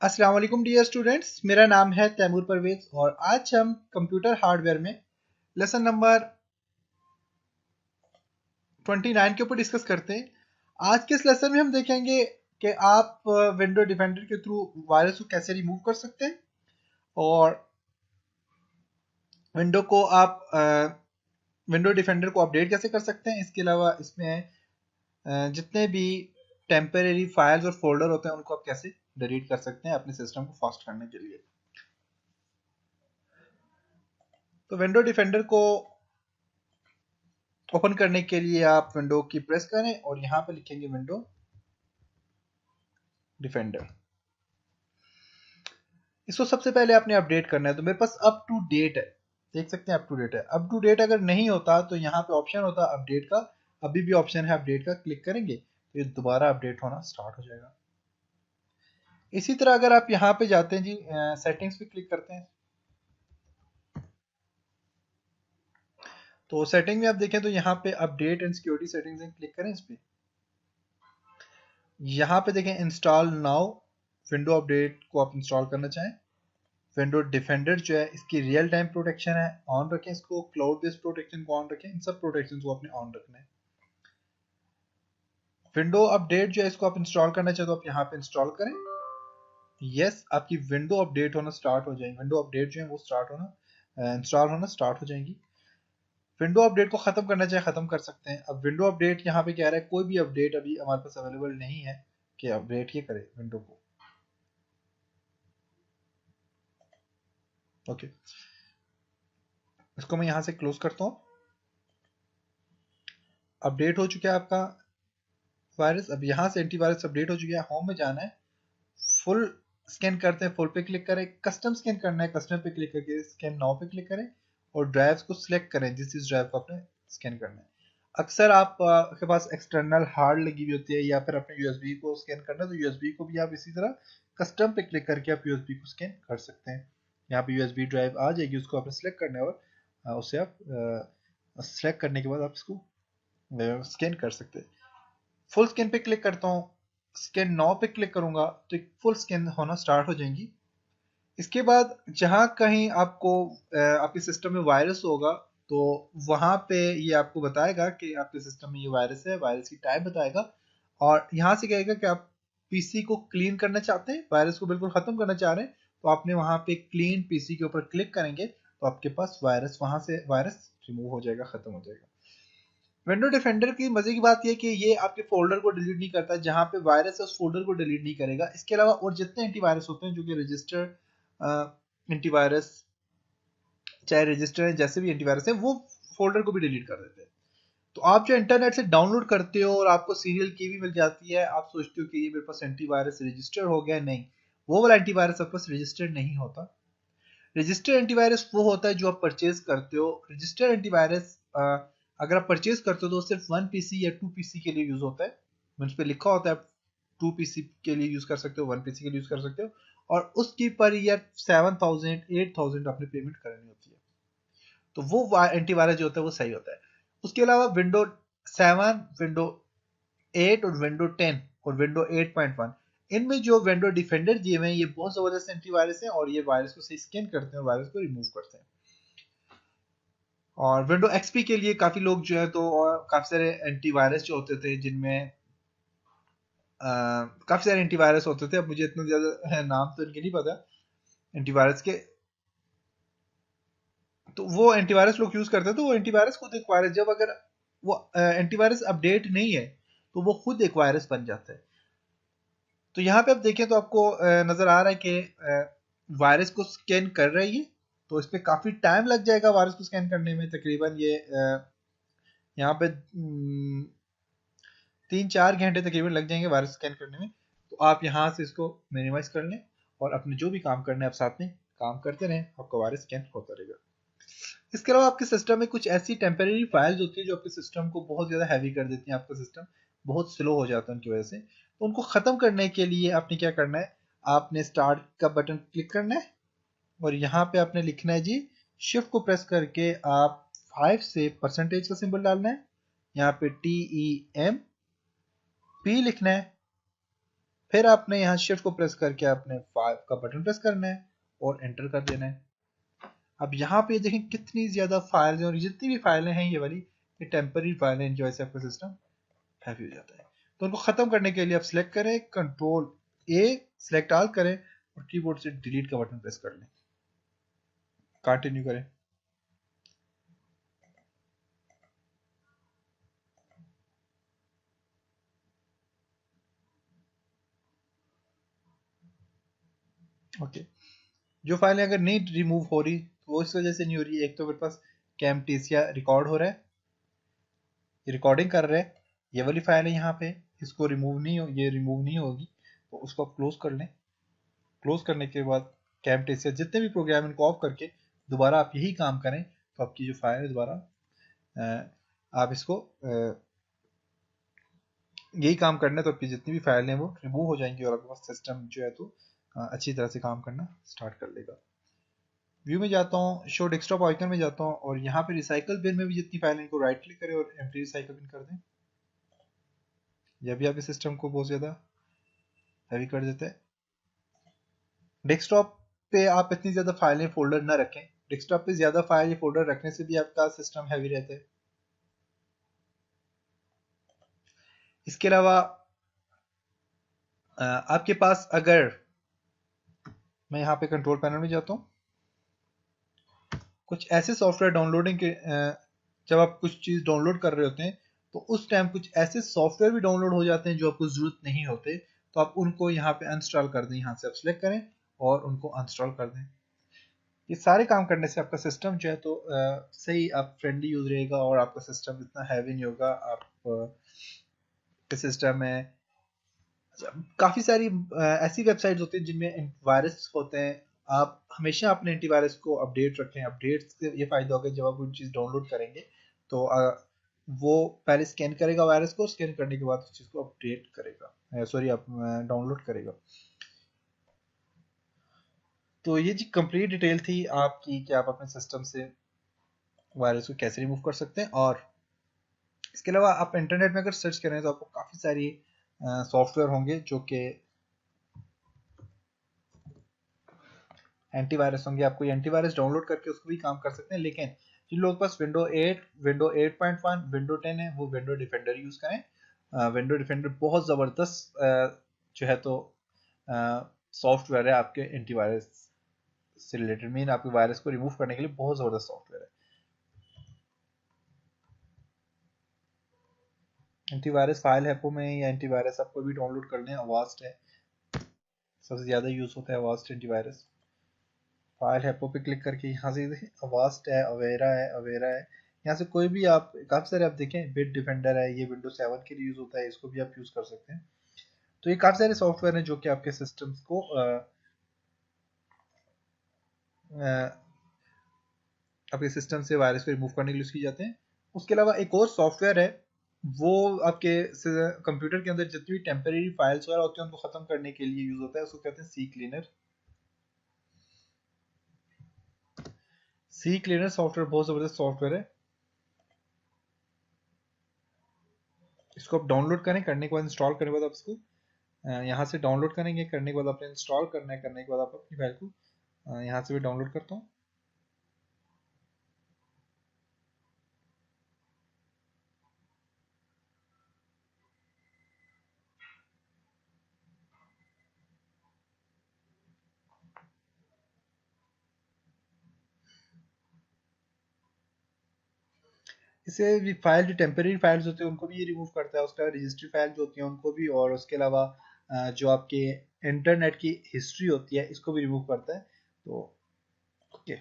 अस्सलाम वालेकुम dear students, मेरा नाम है तैमूर परवेज और आज हम कंप्यूटर हार्डवेयर में लेसन नंबर 29 के ऊपर डिस्कस करते हैं। आज के इस लेसन में हम देखेंगे कि आप विंडो डिफेंडर के थ्रू वायरस को कैसे रिमूव कर सकते हैं और विंडो को आप विंडो डिफेंडर को अपडेट कैसे कर सकते हैं। इसके अलावा इसमें जितने भी टेम्परेरी फाइल्स और फोल्डर होते हैं उनको आप कैसे डिलीट कर सकते हैं अपने सिस्टम को फास्ट करने के लिए। तो विंडो डिफेंडर को ओपन करने के लिए आप विंडो की प्रेस करें और यहां पे लिखेंगे विंडो डिफेंडर। इसको सबसे पहले आपने अपडेट करना है, तो मेरे पास अप टू डेट है, देख सकते हैं अप टू डेट है। अप टू डेट अगर नहीं होता तो यहाँ पे ऑप्शन होता है अपडेट का, अभी भी ऑप्शन है अपडेट का, क्लिक करेंगे तो ये दोबारा अपडेट होना स्टार्ट हो जाएगा। इसी तरह अगर आप यहाँ पे जाते हैं जी, सेटिंग्स पे क्लिक करते हैं तो सेटिंग में आप देखें तो यहाँ पे अपडेट एंड सिक्योरिटी सेटिंग्स में क्लिक करें। इस पे यहाँ पे देखें इंस्टॉल नाउ, विंडो अपडेट को आप इंस्टॉल करना चाहें। विंडो डिफेंडर जो है इसकी रियल टाइम प्रोटेक्शन है, ऑन रखें इसको। क्लाउड बेस्ड प्रोटेक्शन को ऑन रखें, इन सब प्रोटेक्शन को आपने ऑन रखना है। विंडो अपडेट जो है इसको आप इंस्टॉल करना चाहे तो आप यहाँ पे इंस्टॉल करें। यस, आपकी विंडो अपडेट होना स्टार्ट हो जाएगी, विंडो अपडेट जो है वो स्टार्ट होना इंस्टॉल होना स्टार्ट हो जाएंगी। विंडो अपडेट को खत्म करना चाहे खत्म कर सकते हैं। अब विंडो अपडेट यहाँ पे कह रहा है कोई भी अपडेट अभी हमारे पास अवेलेबल नहीं है कि अपडेट ये करे विंडो को। ओके, इसको मैं यहाँ से क्लोज करता हूँ। अपडेट हो चुका है आपका वायरस। अब यहाँ से एंटीवायरस अपडेट हो चुका है, होम में जाना है, फुल स्कैन करते हैं, फुल पे क्लिक करें। कस्टम स्कैन करना है, कस्टम पे क्लिक करके स्कैन नाउ पे क्लिक करें और ड्राइव्स को सिलेक्ट करें जिस ड्राइव को आपने स्कैन करना है। अक्सर आप के पास एक्सटर्नल हार्ड लगी हुई होती है या फिर अपने यूएसबी को स्कैन करना है तो यूएसबी को भी आप इसी तरह कस्टम पे क्लिक करके आप यूएसबी को स्कैन कर सकते हैं। यहाँ पे यूएसबी ड्राइव आ जाएगी, उसको आपने सिलेक्ट करना है और उसे आप सिलेक्ट करने के बाद आप इसको स्कैन कर सकते हैं। फुल स्कैन पे क्लिक करता हूँ, स्कैन नाउ पे क्लिक करूंगा तो फुल स्कैन होना स्टार्ट हो जाएंगी। इसके बाद जहां कहीं आपको आपके सिस्टम में वायरस होगा तो वहां पे ये आपको बताएगा कि आपके सिस्टम में ये वायरस है, वायरस की टाइप बताएगा और यहाँ से कहेगा कि आप पीसी को क्लीन करना चाहते हैं, वायरस को बिल्कुल खत्म करना चाह रहे हैं, तो आपने वहां पे क्लीन पीसी के ऊपर क्लिक करेंगे तो आपके पास वायरस, वहां से वायरस रिमूव हो जाएगा, खत्म हो जाएगा। विंडो डिफेंडर की मजे की बात यह कि ये आपके फोल्डर को डिलीट नहीं करता, जहां पे वायरस है उस फोल्डर को डिलीट नहीं करेगा। इसके अलावा और जितने एंटीवायरस होते हैं जो कि रजिस्टर एंटीवायरस, चाहे रजिस्टर है, जैसे भी एंटीवायरस है, वो फोल्डर को भी डिलीट कर देते हैं। तो आप जो इंटरनेट से डाउनलोड करते हो और आपको सीरियल की भी मिल जाती है, आप सोचते हो कि ये मेरे पास एंटीवायरस रजिस्टर हो गया, नहीं, वो वाला एंटीवायरस आपके पास रजिस्टर नहीं होता। रजिस्टर एंटीवायरस वो होता है जो आप परचेज करते हो। रजिस्टर एंटीवायरस अगर आप परचेज करते हो तो सिर्फ 1 पीसी या 2 पीसी के लिए यूज होता है। उस पर लिखा होता है 2 पीसी के लिए यूज कर सकते हो, 1 पीसी के लिए यूज कर सकते हो और उसकी पर ईयर 7000 8000 आपने पेमेंट करनी होती है। तो वो एंटीवायरस जो होता है वो सही होता है। उसके अलावा विंडो 7, विंडो 8 और विंडो 10 और विंडो 8.1, इनमें जो विंडो डिफेंडर दिए हुए हैं ये बहुत जबरदस्त एंटीवायरस है और ये वायरस को सही स्कैन करते हैं और वायरस को रिमूव करते हैं। और विंडो एक्सपी के लिए काफी लोग जो है तो काफी सारे एंटीवायरस जो होते थे जिनमें काफी सारे एंटीवायरस होते थे, अब मुझे इतना ज्यादा नाम तो इनके नहीं पता एंटीवायरस के। तो वो एंटीवायरस लोग यूज करते हैं तो वो एंटीवायरस खुद एक वायरस, जब अगर वो एंटीवायरस अपडेट नहीं है तो वो खुद एक वायरस बन जाता है। तो यहाँ पे आप देखें तो आपको नजर आ रहा है कि वायरस को स्कैन कर रही है, तो इस पर काफी टाइम लग जाएगा वायरस को स्कैन करने में। तकरीबन ये यहाँ पे 3-4 घंटे तकरीबन लग जाएंगे वायरस स्कैन करने में। तो आप यहाँ से इसको मिनिमाइज कर लें और अपने जो भी काम करना है आप साथ में काम करते रहें, आपका वायरस स्कैन होता रहेगा। इसके अलावा आपके सिस्टम में कुछ ऐसी टेम्परेरी फाइल्स होती है जो आपके सिस्टम को बहुत ज़्यादा हैवी कर देती हैं, आपका सिस्टम बहुत स्लो हो जाता है उनकी वजह से। तो उनको ख़त्म करने के लिए आपने क्या करना है, आपने स्टार्ट का बटन क्लिक करना है और यहाँ पे आपने लिखना है जी, शिफ्ट को प्रेस करके आप 5 से परसेंटेज का सिंबल डालना है, यहाँ पे TEMP लिखना है फिर आपने यहाँ शिफ्ट को प्रेस करके आपने 5 का बटन प्रेस करना है और एंटर कर देना है। अब यहाँ पे देखें कितनी ज्यादा फाइल्स हैं, और जितनी भी फाइलें हैं ये वाली, ये टेम्पररी फाइलें जो ऐसे आपका सिस्टम हैवी हो जाता है। तो उनको खत्म करने के लिए आप सिलेक्ट करें, कंट्रोल ए, सिलेक्ट ऑल करें और कीबोर्ड से डिलीट का बटन प्रेस कर लें, कंटिन्यू करें। ओके, जो फाइलें अगर नहीं रिमूव हो रही तो वो इस वजह से नहीं हो रही, एक तो मेरे पास कैमटेसिया रिकॉर्ड हो रहा है, ये रिकॉर्डिंग कर रहा है, ये वाली फाइल है यहाँ पे, इसको रिमूव नहीं हो, ये रिमूव नहीं होगी, तो उसको आप क्लोज कर लें। क्लोज करने के बाद कैमटेसिया जितने भी प्रोग्राम इनको ऑफ करके दोबारा आप यही काम करें, तो आपकी जो फाइल है दोबारा आप इसको यही काम करना है, तो आपकी जितनी भी फाइल हैं वो रिमूव हो जाएंगी और आपके पास सिस्टम जो है तो अच्छी तरह से काम करना स्टार्ट कर लेगा। व्यू में जाता हूँ, शो डेस्कटॉप आइकन में जाता हूँ और यहाँ पे रिसाइकल बिन में भी जितनी फाइल इनको राइट क्लिक करें और एम्प्टी रिसाइकल बिन कर दें। यह भी आपके सिस्टम को बहुत ज़्यादा हैवी कर देता है। डेस्कटॉप पे आप इतनी ज़्यादा फाइलें फोल्डर ना रखें, डेस्कटॉप पे ज़्यादा फाइल या फोल्डर रखने से भी आपका सिस्टम हैवी रहता है। इसके अलावा आपके पास अगर, मैं यहाँ पे कंट्रोल पैनल में जाता हूँ, कुछ ऐसे सॉफ्टवेयर डाउनलोडिंग के जब आप कुछ चीज़ डाउनलोड कर रहे होते हैं तो उस टाइम कुछ ऐसे सॉफ्टवेयर भी डाउनलोड हो जाते हैं जो आपको ज़रूरत नहीं होते, तो आप उनको यहाँ पे अनइंस्टॉल कर दें। यहाँ से आप सिलेक्ट करें और उनको अनइंस्टॉल कर दें। ये सारे काम करने से आपका सिस्टम जो है तो सही, आप फ्रेंडली यूज रहेगा और आपका सिस्टम इतना हैवी नहीं होगा। आप के सिस्टम में काफ़ी सारी ऐसी वेबसाइट्स होती हैं जिनमें वायरस होते हैं। आप हमेशा अपने एंटीवायरस को अपडेट रखें। अपडेट से ये फ़ायदा होगा, जब आप कोई चीज़ डाउनलोड करेंगे तो वो पहले स्कैन करेगा वायरस को, स्कैन करने के बाद उस चीज़ को अपडेट करेगा, सॉरी आप डाउनलोड करेगा। तो ये जी कंप्लीट डिटेल थी आपकी कि आप अपने सिस्टम से वायरस को कैसे रिमूव कर सकते हैं। और इसके अलावा आप इंटरनेट में अगर सर्च करें तो आपको काफ़ी सारी सॉफ्टवेयर होंगे जो कि एंटीवायरस होंगे। आप कोई एंटीवायरस डाउनलोड करके उसको भी काम कर सकते हैं, लेकिन जिन लोगों के पास विंडो 8, विंडो 8.1, विंडो 10 है वो विंडो डिफेंडर यूज़ करें। विंडो डिफेंडर बहुत ज़बरदस्त जो है तो सॉफ्टवेयर है आपके एंटीवायरस से रिलेटेड, मीन आपके वायरस को रिमूव करने के लिए बहुत ज़बरदस्त सॉफ्टवेयर है। एंटीवायरस फाइल हैपो में या एंटीवायरस आप कोई भी डाउनलोड कर लें, अवास्ट है, सबसे ज़्यादा यूज़ होता है अवास्ट एंटीवायरस। फाइल हैपो पे क्लिक करके यहाँ से अवास्ट है, अवेरा है, यहाँ से कोई भी आप, काफ़ी सारे आप देखें, बिट डिफेंडर है, ये विंडोज 7 के लिए यूज़ होता है, इसको भी आप यूज़ कर सकते हैं। तो ये काफ़ी सारे सॉफ्टवेयर हैं जो कि आपके सिस्टम्स को आपके सिस्टम से वायरस को रिमूव करने के लिए यूज़ किए जाते हैं। उसके अलावा एक और सॉफ्टवेयर है, वो आपके कंप्यूटर के अंदर जितनी भी टेम्परेरी फाइल्स वगैरह होती हैं उनको ख़त्म करने के लिए यूज़ होता है, उसको कहते हैं सी क्लीनर। सी क्लीनर सॉफ्टवेयर बहुत ज़बरदस्त सॉफ्टवेयर है। इसको आप डाउनलोड करें, करने के बाद इंस्टॉल करने के बाद आप इसको यहाँ से डाउनलोड करेंगे, करने के बाद आपने इंस्टॉल करना है, करने के बाद आप अपनी फाइल को यहाँ से भी डाउनलोड करता हूँ। इससे भी फाइल जो टेम्परेरी फाइल्स होते हैं उनको भी ये रिमूव करता है, उसके अलावा रजिस्ट्री फाइल जो होती हैं उनको भी, और उसके अलावा जो आपके इंटरनेट की हिस्ट्री होती है इसको भी रिमूव करता है। तो ओके,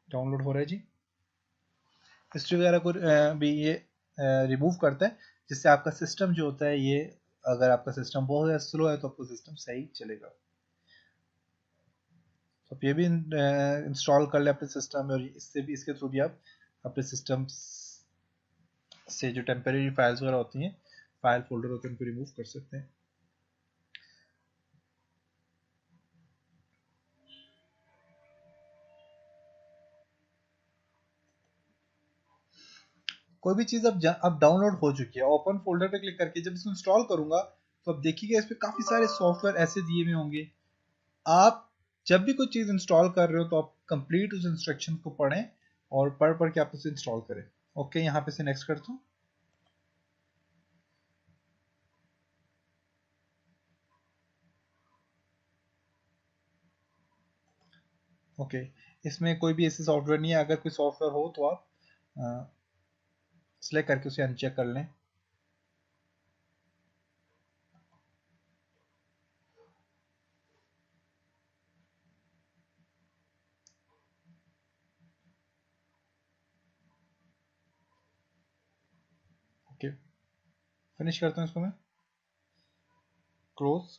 डाउनलोड हो रहा है जी। हिस्ट्री वगैरह को भी ये रिमूव करता है, जिससे आपका सिस्टम जो होता है ये, अगर आपका सिस्टम बहुत ज़्यादा स्लो है तो आपका सिस्टम सही चलेगा। तो आप ये भी इंस्टॉल कर ले अपने सिस्टम में, और इससे भी, इसके थ्रू भी आप अपने सिस्टम से जो टेम्परेरी फाइल्स वगैरह होती हैं, फाइल फोल्डर होते हैं, उनको रिमूव कर सकते हैं। कोई भी चीज़ अब डाउनलोड हो चुकी है, ओपन फोल्डर पे क्लिक करके जब इसको इंस्टॉल करूंगा तो अब देखिएगा इस पे काफ़ी सारे सॉफ्टवेयर ऐसे दिए हुए होंगे। आप जब भी कोई चीज़ इंस्टॉल कर रहे हो तो आप कंप्लीट उस इंस्ट्रक्शन को पढ़ें और पढ़ के आप उसे इंस्टॉल करें। ओके, यहाँ पे से नेक्स्ट करता हूँ। ओके, इसमें कोई भी ऐसे सॉफ्टवेयर नहीं है। अगर कोई सॉफ्टवेयर हो तो आप सिलेक्ट करके उसे अनचेक कर लें। ओके, फिनिश करता हूँ इसको मैं। क्लोज,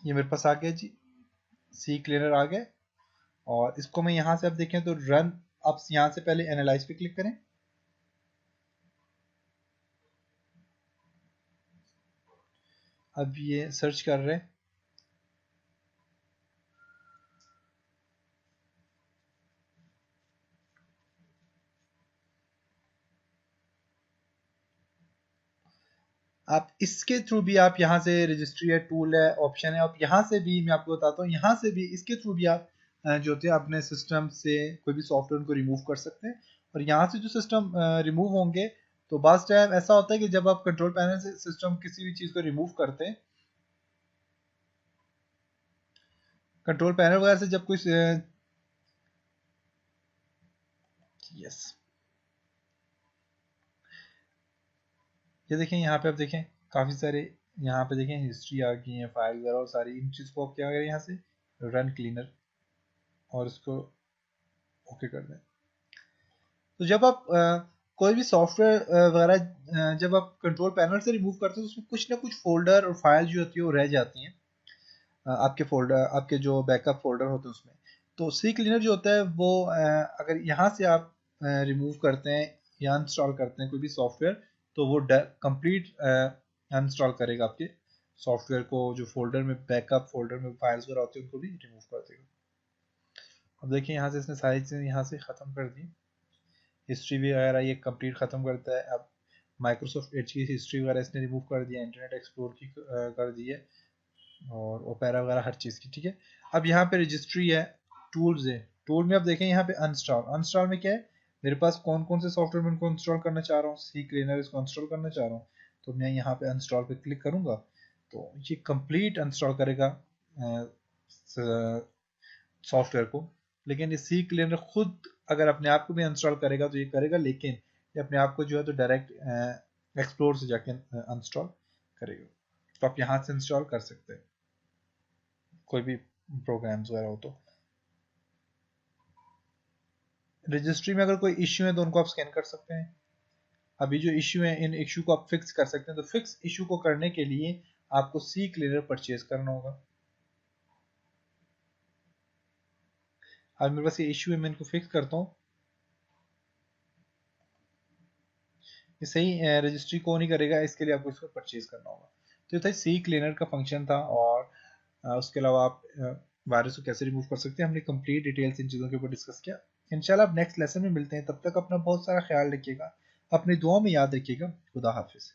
ये मेरे पास आ गया जी, सी क्लीनर आ गया। और इसको मैं यहाँ से अब देखें तो रन, आप यहाँ से पहले एनालाइज पे क्लिक करें। अब ये सर्च कर रहे हैं। आप इसके थ्रू भी, आप यहाँ से रजिस्ट्री है, टूल है, ऑप्शन है, आप यहाँ से भी, मैं आपको बताता हूँ, यहाँ से भी इसके थ्रू भी आप जो होते हैं अपने सिस्टम से कोई भी सॉफ्टवेयर को रिमूव कर सकते हैं। और यहाँ से जो सिस्टम रिमूव होंगे तो बास टाइम ऐसा होता है कि जब आप कंट्रोल पैनल से सिस्टम किसी भी चीज़ को रिमूव करते हैं, कंट्रोल पैनल वगैरह से जब कोई यस, ये देखें यहाँ पे, आप देखें काफ़ी सारे यहाँ पे देखें हिस्ट्री आ गई है, फाइल वगैरह, और सारी इन चीज़ को आप क्या करें, यहाँ से रन क्लीनर और इसको ओके कर दें। तो जब आप कोई भी सॉफ्टवेयर वगैरह जब आप कंट्रोल पैनल से रिमूव करते हो तो उसमें कुछ ना कुछ फोल्डर और फाइल जो होती है वो रह जाती हैं, आपके फोल्डर, आपके जो बैकअप फोल्डर होते हैं उसमें। तो सी क्लीनर जो होता है वो अगर यहाँ से आप रिमूव करते हैं या अनइंस्टॉल करते हैं कोई भी सॉफ्टवेयर, तो वो कंप्लीट अनइंस्टॉल करेगा आपके सॉफ्टवेयर को, जो फोल्डर में बैकअप फोल्डर में फाइल्स वगैरह होती है उनको भी रिमूव कर देगा। अब देखिए यहाँ से इसने सारी चीज़ें यहाँ से ख़त्म कर दी, हिस्ट्री भी वगैरह ये कंप्लीट ख़त्म करता है। अब माइक्रोसॉफ्ट एज की हिस्ट्री वगैरह इसने रिमूव कर दिया, इंटरनेट एक्सप्लोर की कर दी है, और ओपेरा वगैरह हर चीज़ की, ठीक है। अब यहाँ पे रजिस्ट्री है, टूल्स है, टूल में आप देखें यहाँ पे अनस्टॉल, अनस्टॉल में क्या है, मेरे पास कौन कौन से सॉफ्टवेयर में इनको इंस्टॉल करना चाह रहा हूँ, सी क्लीनर इसको इंस्टॉल करना चाह रहा हूँ, तो मैं यहाँ पे अनस्टॉल पे क्लिक करूँगा तो ये कंप्लीट अनस्टॉल करेगा सॉफ्टवेयर को। लेकिन ये सी क्लीनर खुद अगर अपने आप को भी इंस्टॉल करेगा तो ये करेगा, लेकिन ये अपने आप को जो है तो डायरेक्ट एक्सप्लोर से जाके इंस्टॉल करेगा। तो आप यहाँ से इंस्टॉल कर सकते हैं कोई भी प्रोग्राम्स वगैरह हो तो। रजिस्ट्री में अगर कोई इश्यू है तो उनको आप स्कैन कर सकते हैं। अभी जो इश्यू है इन इश्यू को आप फिक्स कर सकते हैं। तो फिक्स इश्यू को करने के लिए आपको सी क्लीनर परचेज करना होगा। अब मेरे पास ये इश्यू है, मैं इनको फिक्स करता हूँ। ये सही रजिस्ट्री को नहीं करेगा, इसके लिए आपको इसको परचेज करना होगा। तो ये था सी क्लीनर का फंक्शन था। और उसके अलावा आप वायरस को कैसे रिमूव कर सकते हैं, हमने कंप्लीट डिटेल्स इन चीज़ों के ऊपर डिस्कस किया। इंशाल्लाह अब नेक्स्ट लेसन में मिलते हैं, तब तक अपना बहुत सारा ख्याल रखिएगा, अपनी दुआ में याद रखिएगा। खुदा हाफिज़।